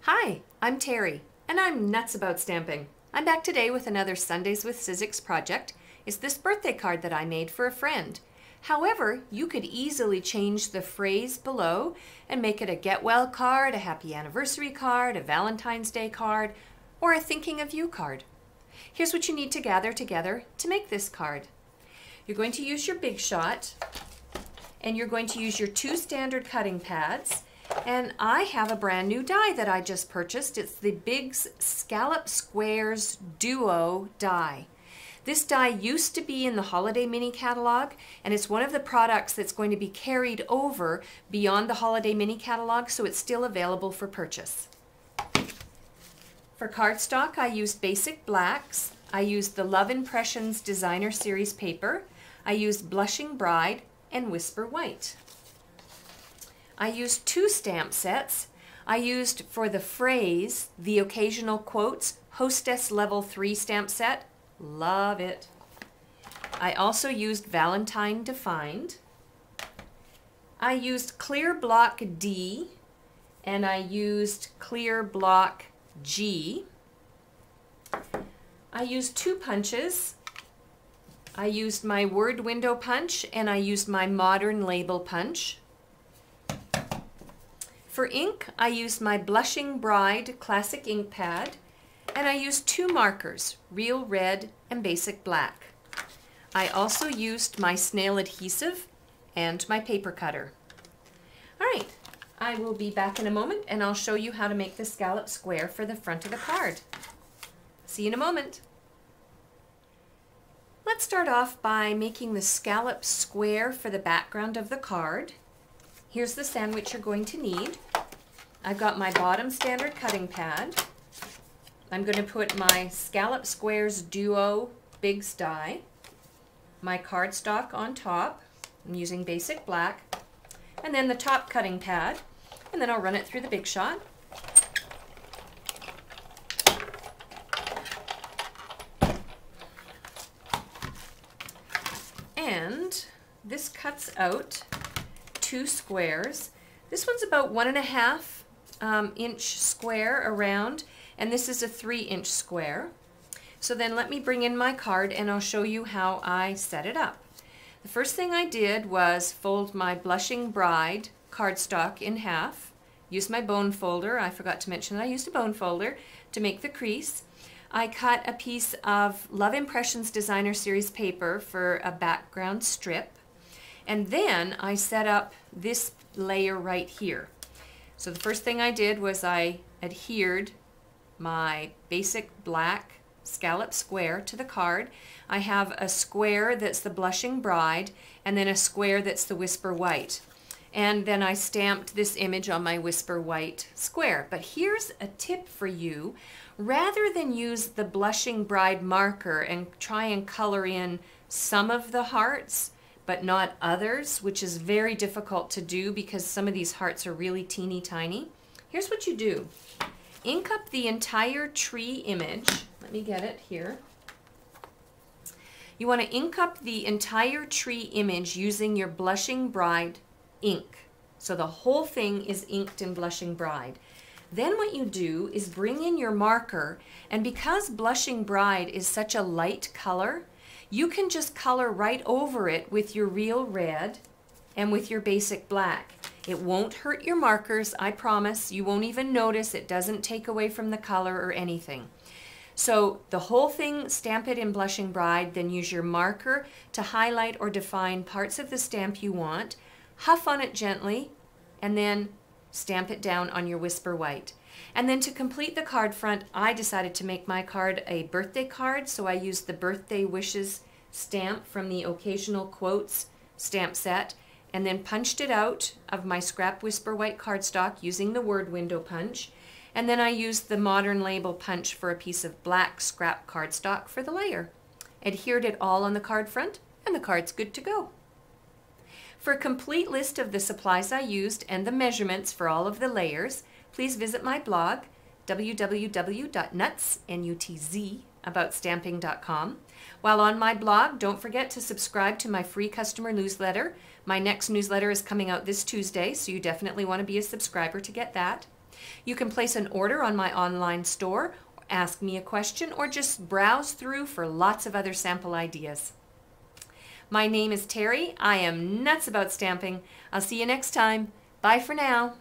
Hi, I'm Terry, and I'm nuts about stamping. I'm back today with another Sundays with Sizzix project. It's this birthday card that I made for a friend. However, you could easily change the phrase below and make it a get well card, a happy anniversary card, a Valentine's Day card, or a thinking of you card. Here's what you need to gather together to make this card. You're going to use your Big Shot, and you're going to use your 2 standard cutting pads. And I have a brand new die that I just purchased. It's the Big's Scallop Squares Duo die. This die used to be in the Holiday Mini catalog, and it's one of the products that's going to be carried over beyond the Holiday Mini catalog, so it's still available for purchase. For cardstock, I used basic blacks. I used the Love Impressions Designer Series paper. I used Blushing Bride and Whisper White. I used 2 stamp sets. I used for the phrase, the occasional quotes, Hostess Level 3 stamp set. Love it. I also used Valentine Defined. I used Clear Block D and I used Clear Block G. I used 2 punches. I used my word window punch and I used my modern label punch. For ink, I used my Blushing Bride Classic ink pad, and I used 2 markers, Real Red and Basic Black. I also used my snail adhesive and my paper cutter. All right, I will be back in a moment and I'll show you how to make the scallop square for the front of the card. See you in a moment. Let's start off by making the scallop square for the background of the card. Here's the sandwich you're going to need. I've got my bottom standard cutting pad. I'm going to put my Scallop Squares Duo Big's die, my cardstock on top. I'm using basic black, and then the top cutting pad, and then I'll run it through the Big Shot. And this cuts out 2 squares. This one's about 1.5 inch square around, and this is a 3-inch square. So then let me bring in my card and I'll show you how I set it up. The first thing I did was fold my Blushing Bride cardstock in half. Use my bone folder. I forgot to mention that I used a bone folder to make the crease. I cut a piece of Love Impressions Designer Series paper for a background strip. And then I set up this layer right here. So the first thing I did was I adhered my basic black scallop square to the card. I have a square that's the Blushing Bride and then a square that's the Whisper White. And then I stamped this image on my Whisper White square. But here's a tip for you. Rather than use the Blushing Bride marker and try and color in some of the hearts, but not others, which is very difficult to do because some of these hearts are really teeny tiny. Here's what you do. Ink up the entire tree image. Let me get it here. You want to ink up the entire tree image using your Blushing Bride ink. So the whole thing is inked in Blushing Bride. Then what you do is bring in your marker, and because Blushing Bride is such a light color, you can just color right over it with your Real Red and with your basic black. It won't hurt your markers, I promise. You won't even notice. It doesn't take away from the color or anything. So the whole thing, stamp it in Blushing Bride, then use your marker to highlight or define parts of the stamp you want. Huff on it gently, and then stamp it down on your Whisper White. And then to complete the card front, I decided to make my card a birthday card, so I used the Birthday Wishes stamp from the Occasional Quotes stamp set, and then punched it out of my scrap Whisper White cardstock using the word window punch. And then I used the Modern Label punch for a piece of black scrap cardstock for the layer. Adhered it all on the card front, and the card's good to go. For a complete list of the supplies I used and the measurements for all of the layers, please visit my blog, www.nutzaboutstamping.com. While on my blog, don't forget to subscribe to my free customer newsletter. My next newsletter is coming out this Tuesday, so you definitely want to be a subscriber to get that. You can place an order on my online store, ask me a question, or just browse through for lots of other sample ideas. My name is Terry. I am nuts about stamping. I'll see you next time. Bye for now.